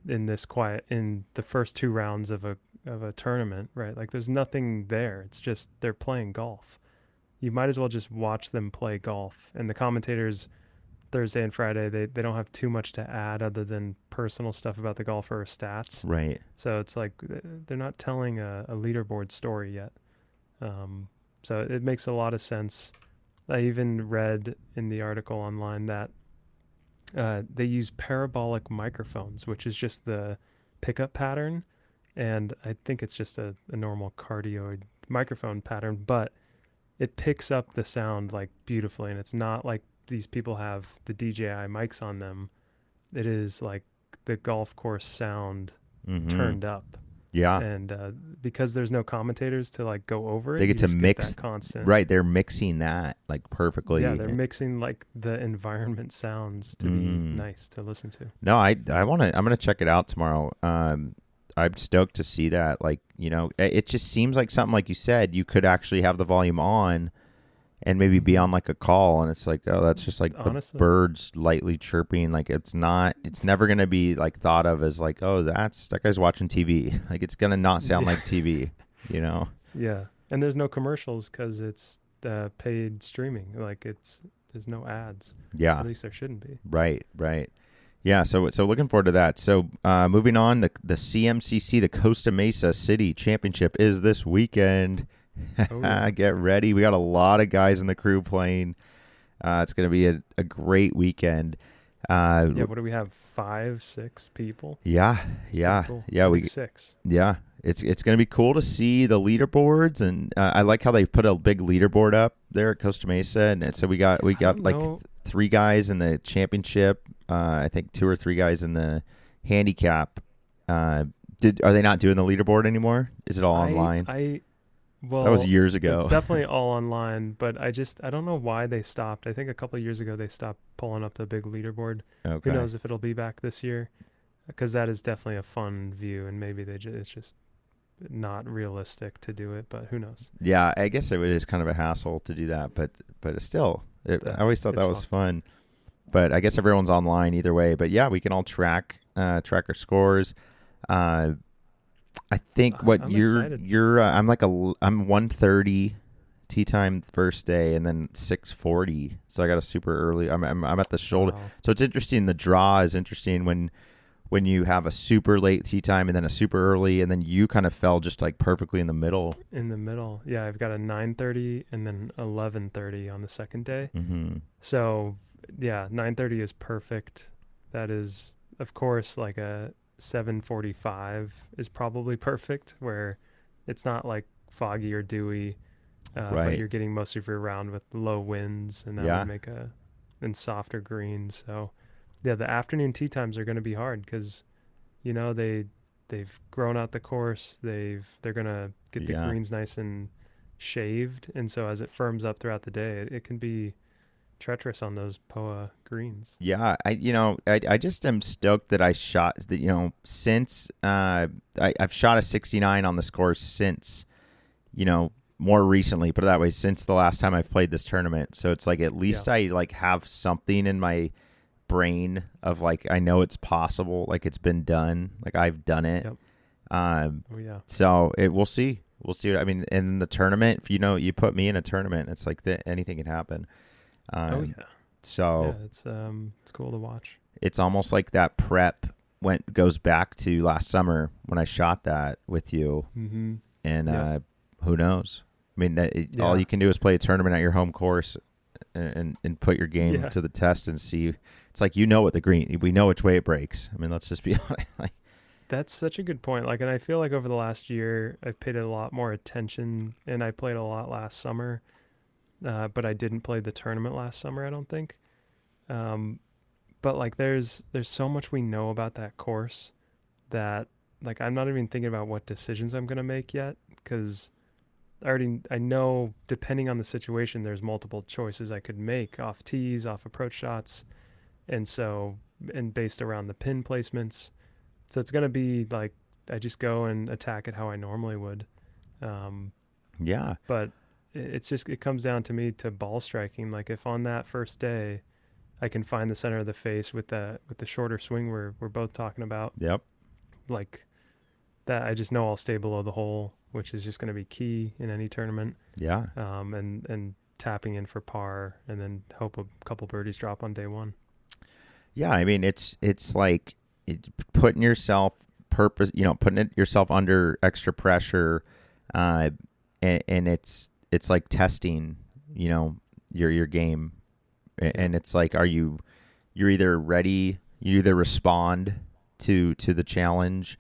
in the first two rounds of a tournament, right? Like there's nothing there. It's just they're playing golf. You might as well just watch them play golf. And the commentators Thursday and Friday, they don't have too much to add other than personal stuff about the golfer or stats. right? So it's like they're not telling a leaderboard story yet. Um, so it makes a lot of sense. I even read in the article online that they use parabolic microphones, which is just the pickup pattern. And I think it's just a normal cardioid microphone pattern, but it picks up the sound like beautifully. And it's not like these people have the DJI mics on them. It is like the golf course sound Mm-hmm. turned up. Yeah, And because there's no commentators to like go over they it, get you to just get mix. that constant. Right, they're mixing that like Yeah, perfectly. they're mixing like the environment sounds to be Mm. nice to listen to. No, I want to. I'm gonna check it out tomorrow. I'm stoked to see that. Like, it just seems like something like you said. You could actually have the volume on and maybe be Hmm. on like a call, and it's like, oh, that's just like the Honestly, birds lightly chirping. Like it's not. It's never gonna be like thought of as like, oh, that guy's watching TV. Like it's gonna not sound yeah, like TV. You know? yeah. And there's no commercials because it's paid streaming. Like there's no ads. Yeah. At least there shouldn't be. Right. Right. Yeah, so looking forward to that. So moving on, the CMCC, the Costa Mesa City Championship is this weekend. Oh yeah, Get ready. We got a lot of guys in the crew playing. It's going to be a great weekend. Uh, yeah. What do we have? 5, 6 people. yeah, It's pretty yeah, cool. yeah. I think We 6. yeah. It's going to be cool to see the leaderboards, and I like how they put a big leaderboard up there at Costa Mesa, and so we got Yeah, we I got don't like know. 3 guys in the championship. I think 2 or 3 guys in the handicap. Are they not doing the leaderboard anymore? Is it all I online? I That was well, years it's ago. definitely all online, but I don't know why they stopped. I think a couple of years ago they stopped pulling up the big leaderboard. Who Okay. knows if it'll be back this year? Because that is definitely a fun view, and maybe it's just not realistic to do it, but who knows? Yeah, I guess it is kind of a hassle to do that, but it's still, I always thought It's that was fun. fun. But I guess everyone's online either way. But yeah, we can all track our scores. Uh, I think what I'm excited. I'm 1:30 tea time first day, and then 6:40. So I got a super early. I'm at the shoulder. Wow. So it's interesting. The draw is interesting when you have a super late tea time and then a super early, and then you kind of fell just like perfectly in the middle. In the middle. Yeah, I've got a 9:30 and then 11:30 on the second day. Mm-hmm. So, yeah, 9:30 is perfect. That is of course like a 7:45 is probably perfect where it's not like foggy or dewy, but Right. you're getting most of your round with low winds and that would Yeah. make a and softer greens. So, yeah, the afternoon tee times are going to be hard cuz they've grown out the course. They're going to get the Yeah. greens nice and shaved, and so as it firms up throughout the day, it can be treacherous on those POA greens. Yeah, I just am stoked that I shot that, since I've shot a 69 on this course since, more recently, put it that way, since the last time I've played this tournament. So it's like at Yeah. least I like have something in my brain of like I know it's possible, like it's been done, like I've done it. Yep. Oh yeah. So we'll see. We'll see. I mean, in the tournament, if you put me in a tournament, it's like anything can happen. Oh Um, yeah. Yeah, so it's cool to watch. it's almost like that prep goes back to last summer when I shot that with you, Mm-hmm. and Yep. who knows? I mean, all Yeah. you can do is play a tournament at your home course and put your game Yeah. to the test and see. It's like what the green. We know which way it breaks. I mean, let's just be honest. Like, That's such a good point. Like, and I feel like over the last year, I've paid a lot more attention, and I played a lot last summer, but I didn't play the tournament last summer. I don't think. Um, but like, there's so much we know about that course that like I'm not even thinking about what decisions I'm gonna make yet because I know depending on the situation, there's multiple choices I could make off tees, off approach shots, and so and based around the pin placements. So it's gonna be like I just go and attack it how I normally would. Um, yeah, but it comes down to me to ball striking. Like if on that first day I can find the center of the face with the shorter swing we're both talking about, yep, like that I just know I'll stay below the hole, which is just going to be key in any tournament. yeah. And tapping in for par, and then hope a couple birdies drop on day one. Yeah, I mean it's like putting yourself yourself under extra pressure, uh, and it's like testing, your game, Yep. and it's like you're either ready, you either respond to the challenge,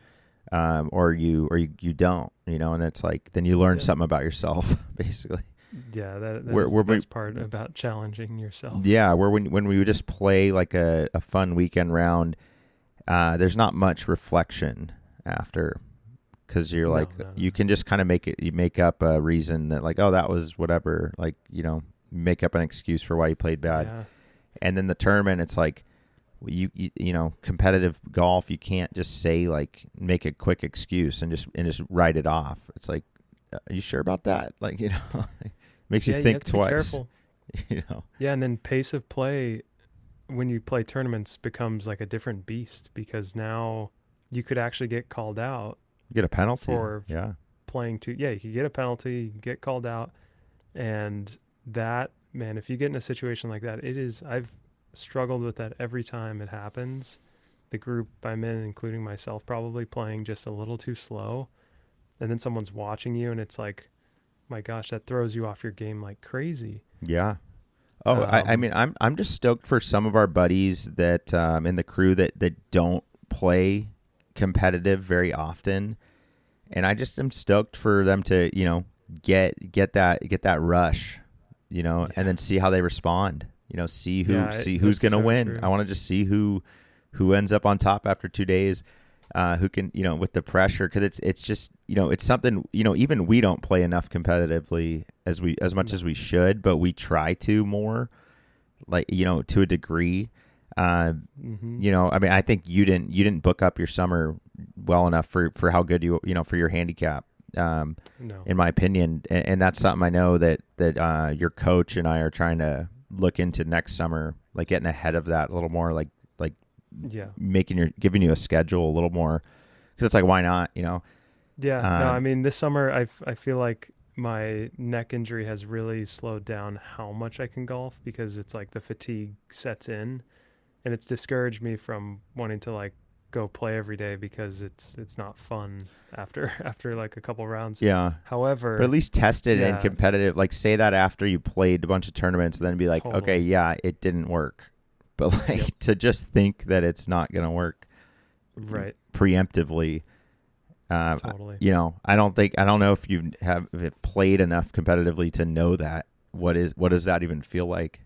or you don't, and it's like then you learn Yeah. something about yourself basically. Yeah, that Where is the where we best part about challenging yourself. Yeah, where when we would just play like a fun weekend round, there's not much reflection after, because you're No, like no, no. you can just kind of you make up a reason that like, oh, that was whatever, like, make up an excuse for why you played bad. Yeah. And then the tournament, it's like competitive golf, you can't just say like make a quick excuse and just write it off. It's like, are you sure about that? Like, makes you Yeah, you have think to be twice. careful. you know Yeah, and then pace of play when you play tournaments becomes like a different beast because now you could actually get called out get a penalty. for Yeah. playing too. Yeah, you could get a penalty, you can get called out, and that man, if you get in a situation like that, it is. I've struggled with that every time it happens. The group I'm in, including myself, probably playing just a little too slow, and then someone's watching you, and it's like, my gosh, that throws you off your game like crazy. Yeah. Oh, I Um, mean, I'm just stoked for some of our buddies that in the crew that don't play competitive very often, and I just am stoked for them to get that rush, and yeah, then see how they respond. See who's that's gonna so win. I true. want to just see who ends up on top after 2 days. Who can, with the pressure, because it's just, it's something, even we don't play enough competitively as much No. as we should, but we try to more, like, to a degree. uh, Mm-hmm. I mean, I think you didn't book up your summer well enough for how good for your handicap, No. in my opinion, and that's something I know that your coach and I are trying to look into next summer, like getting ahead of that a little more, like Yeah. giving you a schedule a little more, because it's like, why not, Yeah. No, I um mean, this summer I feel like my neck injury has really slowed down how much I can golf because it's like the fatigue sets in, and it's discouraged me from wanting to like go play every day because it's not fun after after like a couple rounds. yeah, but at However, least test it in yeah, competitive, like say that after you played a bunch of tournaments, then be like, okay, totally. yeah, it didn't work, but Yep. like to just think that it's not gonna work Right. preemptively. Totally. I don't know if if played enough competitively to know that what does that even feel like,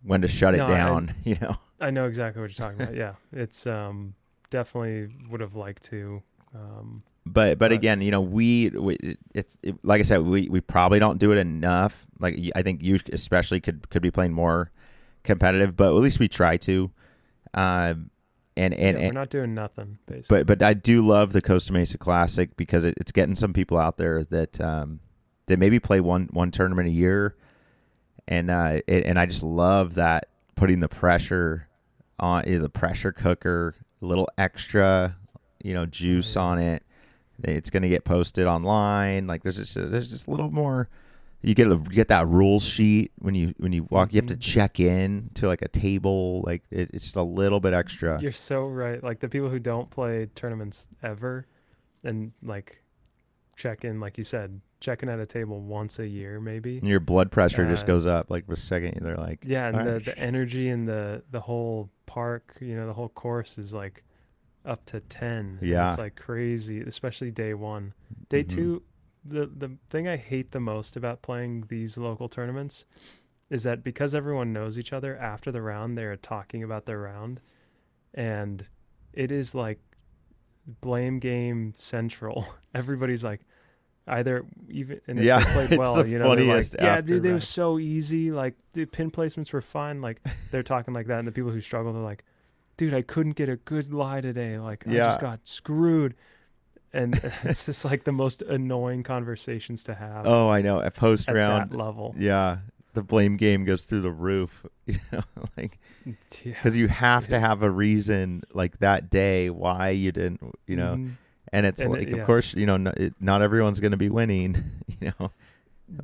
when to shut it No, down. I know exactly what you're talking about. Yeah. It's definitely would have liked to But but again, we like I said, we probably don't do it enough. Like, I think you especially could be playing more competitive, but at least we try to. Um, yeah, we're and not doing nothing but basically. I do love the Costa Mesa Classic, because it's getting some people out there that maybe play one tournament a year, and I just love that, putting the pressure on the pressure cooker, a little extra, Oh juice yeah. on it. It's going to get posted online. Like there's just a little more. You get that rules sheet when you walk. You have to Hmm. check in to like a table. Like it's just a little bit extra. You're so right. Like the people who don't play tournaments ever and like check in, like you said, checking at a table once a year, maybe. And your blood pressure just Uh, goes up like the second they're like, yeah, all and right, the energy in the whole park, the whole course is like up to 10, and it's yeah, like crazy, especially day one. Day hmm two, the thing I hate the most about playing these local tournaments is that because everyone knows each other after the round, they're talking about their round, and it is like blame game central. Everybody's like, either even, and if yeah. they played It's well, the they're like, funniest yeah, after dude, they were that. so easy, like the pin placements were fine, like they're talking like that, and the people who struggle, they're like, dude, I couldn't get a good lie today, like I just Yeah. got screwed. And it's just like the most annoying conversations to have Oh, I know. At post at that round, level. yeah, the blame game goes through the roof. Like Yeah, because you have to it, have a reason like that day why you didn't, mm-hmm. and it's And it, like, of yeah, course, not everyone's going to be winning.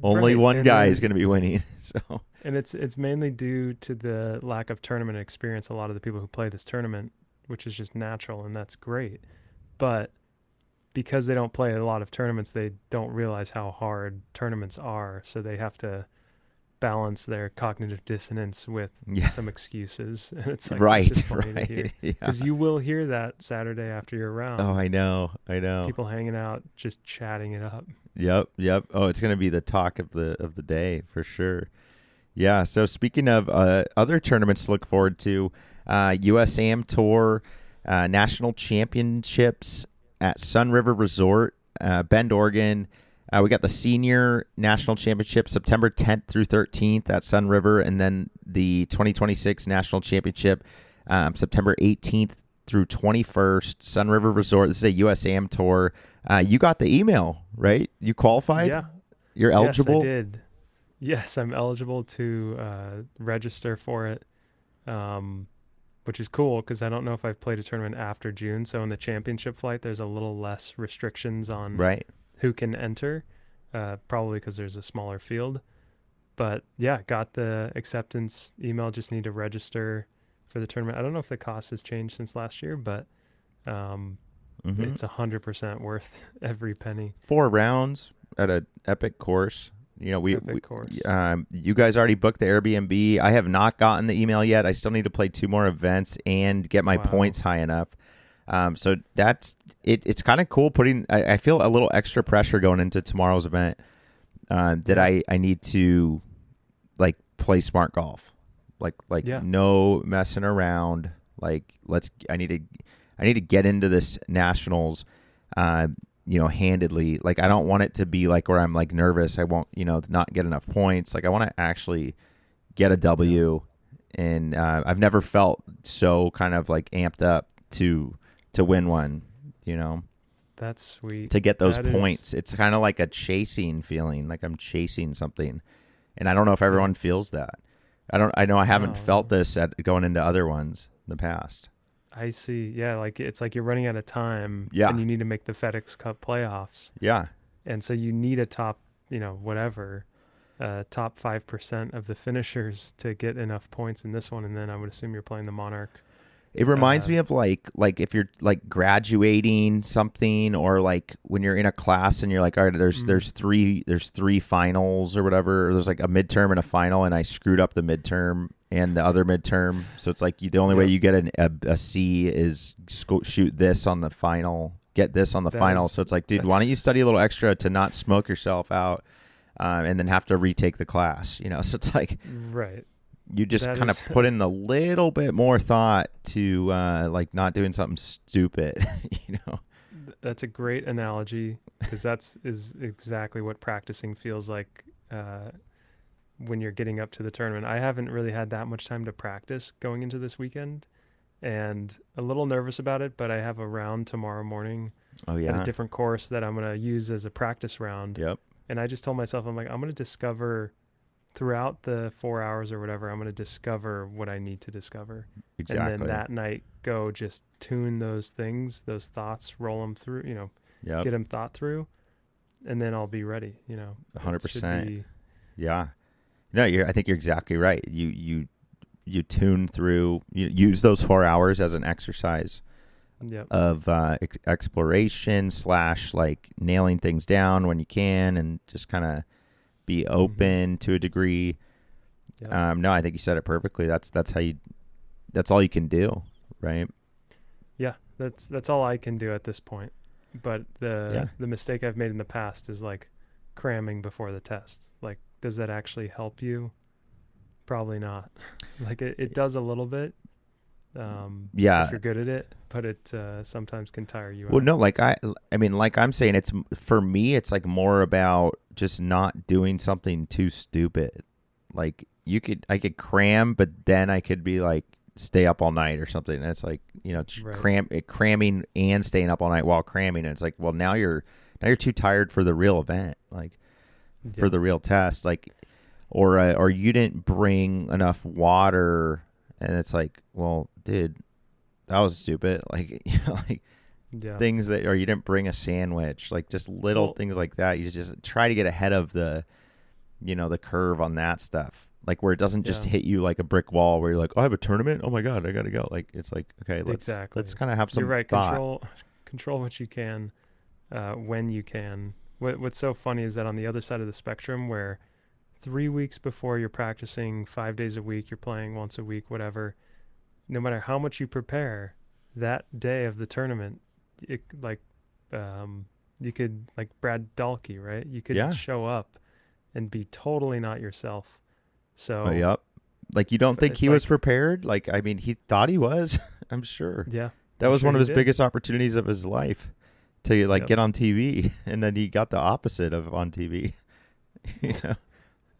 Only right, one guy is going to be winning. So and it's mainly due to the lack of tournament experience. A lot of the people who play this tournament, which is just natural, and that's great, but because they don't play a lot of tournaments, they don't realize how hard tournaments are. So they have to balance their cognitive dissonance with yeah, some excuses. And it's like, it's right, just funny to hear right, yeah. because you will hear that Saturday after your Oh, round, I know, I know. people hanging out, just chatting it up. Yep, yep. Oh, it's going to be the talk of the day for sure. Yeah. So speaking of other tournaments to look forward to, USAM Tour National Championships at Sun River Resort, Bend, Oregon. We got the Senior National Championship September 10th through 13th at Sun River, and then the 2026 National Championship September 18th through 21st, Sun River Resort. This is a USAM Tour. You got the email, right? You qualified? Yeah. You're Yes, I eligible? did. Yes, I'm eligible to register for it, um, which is cool because I don't know if I've played a tournament after June. So in the championship flight, there's a little less restrictions on Right. who can enter, probably because there's a smaller field. But yeah, got the acceptance email. Just need to register for the tournament. I don't know if the cost has changed since last year, but um, Mm-hmm. it's 100% worth every penny. 4 rounds at a epic course. We Epic course. you guys already booked the Airbnb. I have not gotten the email yet. I still need to play 2 more events and get my Wow. points high enough. So that's it. It's kind of cool putting. I feel a little extra pressure going into tomorrow's event. That Yeah. I need to like play smart golf, like Yeah. no messing around. Like I need to get into this nationals, handedly. Like I don't want it to be like where I'm like nervous. I won't, not get enough points. Like I want to actually get a Yeah. W, and I've never felt so kind of like amped up to win one. You know, That's sweet. to get those That is, points. It's kind of like a chasing feeling, like I'm chasing something, and I don't know if yeah. everyone feels that. I know I haven't No, felt no. this at going into other ones in the past. I see. Yeah, like it's like you're running out of time and Yeah, you need to make the FedEx Cup playoffs. yeah. And so you need a top, whatever, top 5% of the finishers to get enough points in this one. And then I would assume you're playing the Monarch. It reminds Uh, me of like if you're like graduating something, or like when you're in a class and you're like, all right, there's mm, there's three there's three finals or whatever, or there's like a midterm and a final, and I screwed up the midterm and the other midterm, so it's like the only way yep. you get a C is shoot this on the final, get this on the That final. is, So it's like, dude, that's why don't you study a little extra to not smoke yourself out, and then have to retake the class, So it's like right. you just That kind of is, put in a little bit more thought to like not doing something stupid, that's a great analogy because is exactly what practicing feels like when you're getting up to the tournament. I haven't really had that much time to practice going into this weekend and a little nervous about it, but I have a round tomorrow morning Oh at a yeah. different course that I'm going to use as a practice round. Yep. And I just told myself, I'm like, I'm going to discover throughout the 4 hours or whatever, I'm going to discover what I need to discover. And then Exactly. that night, go just tune those things, those thoughts, roll them through, Yep. get them thought through, and then I'll be ready. It should 100%. be. Yeah. No, I think you're exactly right. You tune through, you use those 4 hours as an exercise Yep. of exploration slash like nailing things down when you can, and just kind of be Mm-hmm. open to a degree. Yep. No, I think you said it perfectly. That's how you. That's all you can do, right? Yeah, that's all I can do at this point. But Yeah. the mistake I've made in the past is like cramming before the test. Like, does that actually help you? Probably not. Like it does a little bit, if Yeah. you're good at it, but it sometimes can tire you Well, out. no, I mean, like I'm saying, it's for me, it's like more about just not doing something too stupid. Like I could cram, but then I could be like stay up all night or something. And it's like Right. cramming and staying up all night while cramming. And it's like, well, now you're too tired for the real event, like for Yep. the real test, like or you didn't bring enough water, and it's like, well, dude, that was stupid. Like like Yeah. things that, or you didn't bring a sandwich, like just little Well, things like that. You just try to get ahead of the the curve on that stuff, like where it doesn't just yeah. hit you like a brick wall where you're like, oh, I have a tournament, oh my god, I gotta go. Like it's like, okay, let's Exactly. kind of have You're some right. thought. Control what you can, when you can. What's so funny is that on the other side of the spectrum, where 3 weeks before you're practicing 5 days a week, you're playing once a week, whatever. No matter how much you prepare, that day of the tournament, it like, um, you could like Brad Dalkey, right? You could Yeah. show up and be totally not yourself. Oh, So yep. Like you don't think it's he was like, prepared? Like, I mean, he thought he was. I'm sure yeah, that I'm was sure one of he his did. biggest opportunities of his life to like Yep. get on TV, and then he got the opposite of on TV. you know,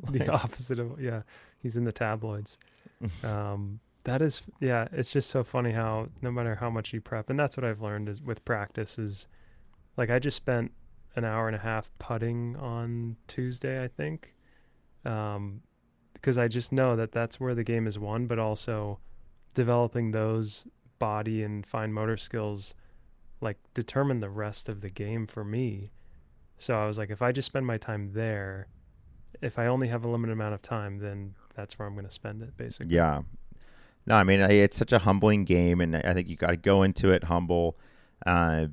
The like opposite of, yeah, he's in the tabloids. That is, yeah, it's just so funny how no matter how much you prep, and that's what I've learned is with practice is like I just spent an hour and a half putting on Tuesday, I think, um, because I just know that that's where the game is won, but also developing those body and fine motor skills like determine the rest of the game for me. So I was like, if I just spend my time there, if I only have a limited amount of time, then that's where I'm going to spend it, basically. yeah. No, I mean, it's such a humbling game, and I think you got to go into it humble. Uh,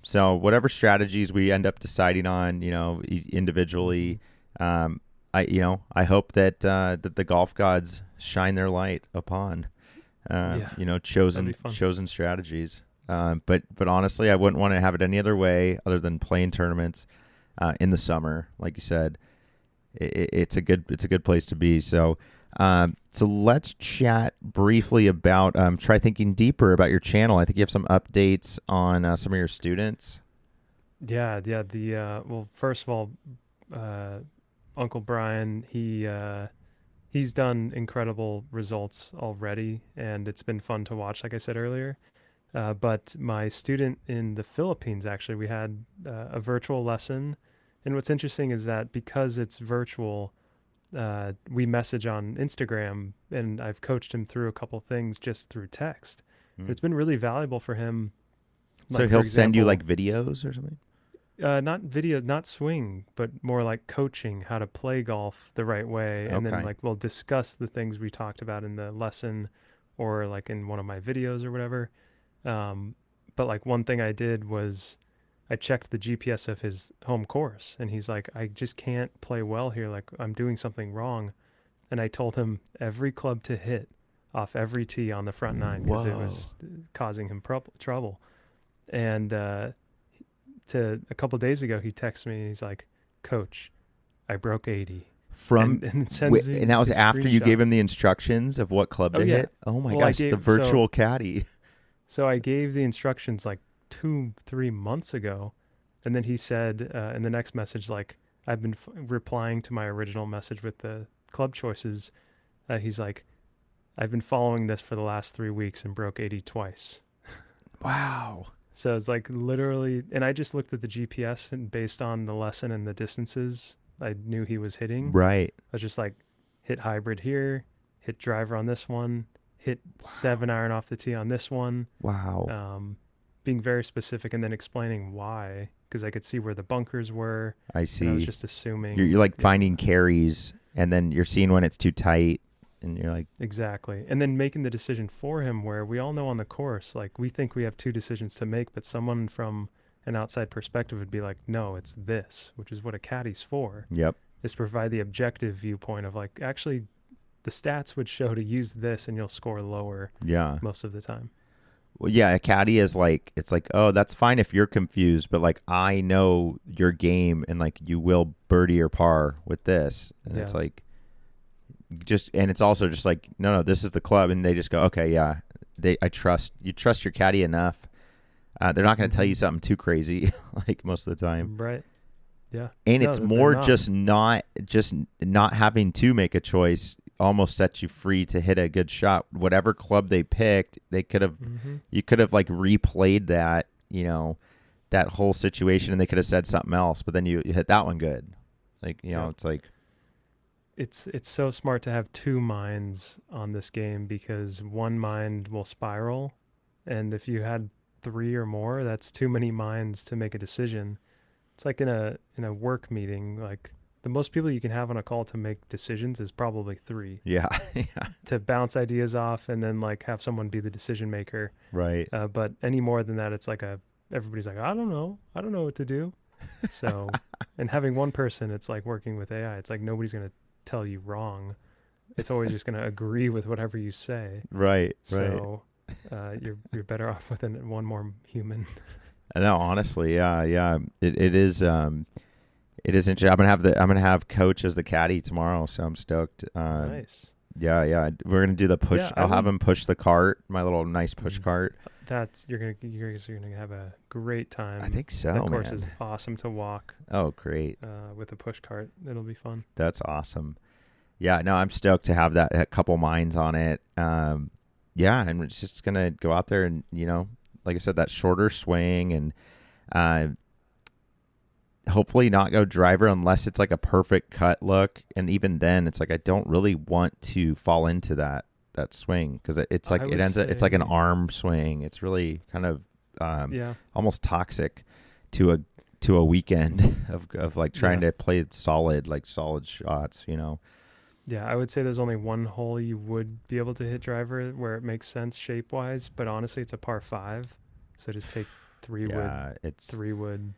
so whatever strategies we end up deciding on, Mm-hmm. individually, I hope that the golf gods shine their light upon, Yeah, that'd be fun. chosen strategies. But honestly, I wouldn't want to have it any other way other than playing tournaments in the summer, like you said. It's a good place to be. So let's chat briefly about try thinking deeper about your channel. I think you have some updates on some of your students. Yeah, yeah. Well, first of all, uh, Uncle Brian, he's done incredible results already, and it's been fun to watch. Like I said earlier, but my student in the Philippines, actually, we had a virtual lesson, and what's interesting is that because it's virtual, we message on Instagram, and I've coached him through a couple things just through text. And Mm. it's been really valuable for him. So Like, for he'll send you example, like videos or something. not video, not swing, but more like coaching how to play golf the right way. And then, Okay. like, we'll discuss the things we talked about in the lesson or like in one of my videos or whatever. Um, but like, one thing I did was I checked the GPS of his home course, and he's like, I just can't play well here. Like, I'm doing something wrong. And I told him every club to hit off every tee on the front nine because it Whoa. was causing him trouble. And to a couple days ago, he texts me and he's like, "Coach, I broke 80," From and it sends and me that was his after you gave screenshot. him the instructions of what club Oh to yeah, hit. Oh my well I gosh, the gave virtual caddy. so I gave the instructions like 2 3 months ago, and then he said in the next message like I've been replying to my original message with the club choices. He's like, I've been following this for the last 3 weeks and broke 80 twice. Wow. So it's like literally, and I just looked at the GPS and based on the lesson and the distances I knew he was hitting, Right. I was just like, hit hybrid here, hit driver on this one, hit Wow. 7 iron off the tee on this one. Wow. Um, being very specific and then explaining why, because I could see where the bunkers were. I And I was see. just assuming. You're like Yeah, finding carries, and then you're seeing when it's too tight, and you're like, exactly. And then making the decision for him, where we all know on the course, like we think we have two decisions to make, but someone from an outside perspective would be like, no, it's this, which is what a caddy's for, yep, is to provide the objective viewpoint of like, actually, the stats would show to use this and you'll score lower yeah. most of the time. Well, yeah, a caddy is like, it's like, oh, that's fine if you're confused, but like I know your game, and like you will birdie or par with this, and it's Yeah. like, just, and it's also just like, no, this is the club, and they just go, okay, yeah, I trust your caddy enough. They're not going to tell you something too crazy, like most of the time, Right. Yeah. and No, it's they're more not. just not having to make a choice almost sets you free to hit a good shot. Whatever club they picked, Mm-hmm. you could have like replayed that, that whole situation, and they could have said something else, but then you hit that one good. Like, Yeah. it's like, It's so smart to have two minds on this game because one mind will spiral, and if you had three or more, that's too many minds to make a decision. It's like in a work meeting, like the most people you can have on a call to make decisions is probably three, yeah, yeah, to bounce ideas off and then like have someone be the decision maker. right. But any more than that, it's like everybody's like, I don't know what to do. So, and having one person, it's like working with AI. It's like nobody's gonna tell you wrong. It's always just gonna agree with whatever you say. Right. So, you're better off with one more human. No, honestly, yeah. It is interesting. I'm gonna have Coach as the caddy tomorrow, so I'm stoked. Nice. Yeah. We're gonna do the push. Yeah, I'll have him push the cart, my little nice push Mhm. cart. You guys are gonna have a great time. I think so, That course man. is awesome to walk Oh, great. with a push cart. It'll be fun. That's awesome. Yeah, no, I'm stoked to have that couple minds on it. Yeah, and we're just gonna go out there and like I said, that shorter swing, and hopefully not go driver unless it's like a perfect cut look. And even then, it's like I don't really want to fall into that swing because it's like I it would ends up it's like an say- arm swing. It's really kind of Yeah. almost toxic to a weekend of like trying Yeah. to play solid shots. Yeah, I would say there's only one hole you would be able to hit driver where it makes sense shape wise, but honestly, it's a par five. So just take Yeah, it's three wood.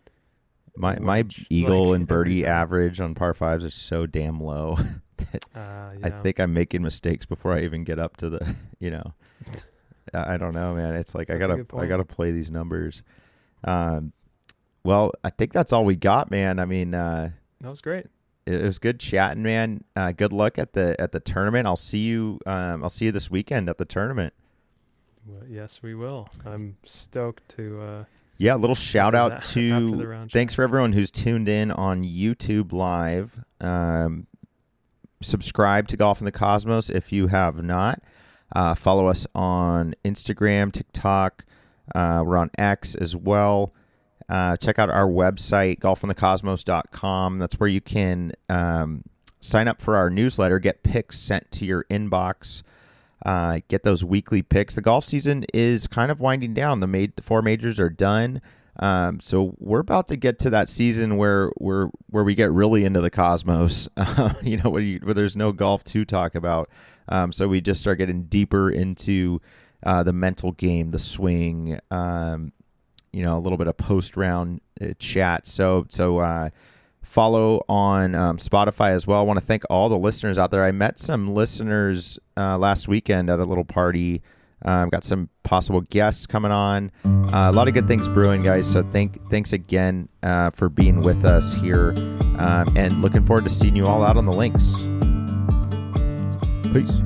my wedge, eagle like, and every birdie time. average on par fives is so damn low that Yeah. I think I'm making mistakes before I even get up to the I don't know, man. It's like That's a good I point. gotta play these numbers. Well, I think that's all we got, man. I mean, That was great. it was good chatting, man. Good luck at the tournament. I'll see you this weekend at the tournament. Well, yes, we will. I'm stoked to. Yeah, a little shout out after the to round thanks check. for everyone who's tuned in on YouTube Live. Subscribe to Golf in the Cosmos if you have not. Follow us on Instagram, TikTok. We're on X as well. Check out our website, golfinthecosmos.com. That's where you can sign up for our newsletter, get picks sent to your inbox, get those weekly picks. The golf season is kind of winding down. The 4 majors are done. So we're about to get to that season where we get really into the cosmos, where there's no golf to talk about. So we just start getting deeper into the mental game, the swing, a little bit of post-round chat. So follow on Spotify as well. I want to thank all the listeners out there. I met some listeners last weekend at a little party. Got some possible guests coming on. A lot of good things brewing, guys. So thanks again for being with us here, and looking forward to seeing you all out on the links. Peace.